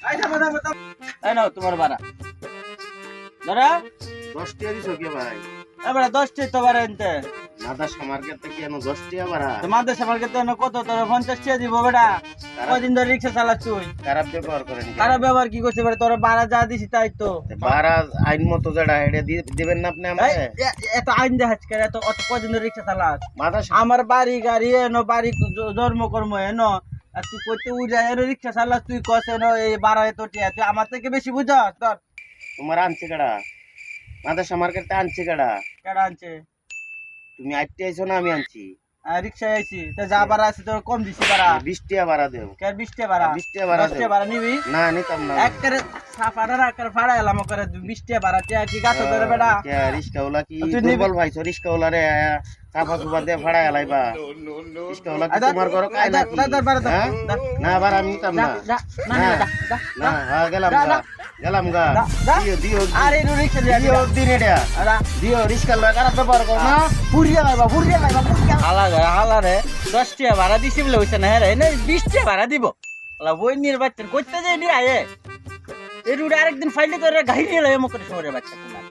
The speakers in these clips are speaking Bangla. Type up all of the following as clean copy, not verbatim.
এই নাও তোমার ভাড়া ধরা 10 টাকা দিছো কি ভাই? এবারে 10 টাকা তো ভাড়া আনতে মাদ্রাসা মার্কেটে কি এনো 10 টাকা ভাড়া? তোমাদের সবাইকে তো কত তোর 50 টাকা দিব বেটা কয়দিন ধরে রিক্সা চালাচ্ছ তুই খারাপ ব্যবহার করেন কি? খারাপ ব্যবহার কি করছিস বেটা তোর ভাড়া যা দিছি তাই তো ভাড়া আইন মতো যেটা এটা দিবেন না আপনি আমাকে? এত আইন দেখাচ্ছ কেন এত অত কয়দিন ধরে রিক্সা চালাস মাদ্রাসা আমার বাড়ি গাড়ি এনো বাড়ি জন্ম কর্ম এনো আর তুই কইতে উড়া এনো রিক্সা চালাস তুই কস এনো এই ভাড়া এত টিয়া তুই আমার থেকে বেশি বুঝাস তোর তোমার আনছে কেডা? মাদ্রাসা মার্কেটে আনছে কেডা? কেডা আনছে তুমি আইতে আইছো না আমি আনছি? রিক্সা আইছি তা যা ভাড়া আছে তোর কম দিছি ভাড়া 20 টাকা ভাড়া দেও। কে 20 টাকা ভাড়া 20 টাকা ভাড়া 10 টাকা ভাড়া নিবি না নিতাম না। একবারে সাফাড়া রাখার ভাড়া এলাম করে 20 টাকা ভাড়া টিয়া কি গাছ ধরে বেটা কে রিস্কাওয়ালা কি তুই নিবি? দুর্বল ভাইছো রিস্কাওয়ালা রে চাপা চুপা দিয়ে ভাড়া এলাইবা? রিস্কাওয়ালা কি তোমার ঘর কাই না কি? হ্যাঁ? না ভাড়া আমি নিতাম না। না হ্যাঁ গেলাম গা দিও দিও আরে রিক্সা দিও দিন এটা দিও রিস্কাওয়ালা খারাপ ব্যবহার করো না পুরিয়া লাইবা হালা রে 10 টাকা ভাড়া দিছি বলে হইছে না রে না 20 টাকা ভাড়া দিব আলা বই নির্বাচন করতে যাই নি আয়ে এই রুড আরেকদিন ফাইলে করে গাড়ি নিয়ে লয় মকরে শহরে বাচ্চা তোমার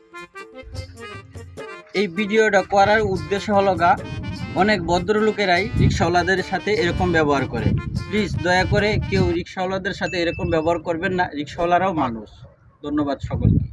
এই ভিডিওটা করার উদ্দেশ্য হলো গা অনেক ভদ্রলোকেরাই রিক্সাওয়ালাদের সাথে এরকম ব্যবহার করে প্লিজ দয়া করে কেউ রিক্সাওয়ালাদের সাথে এরকম ব্যবহার করবেন না রিক্সাওয়ালারাও মানুষ ধন্যবাদ সকলকে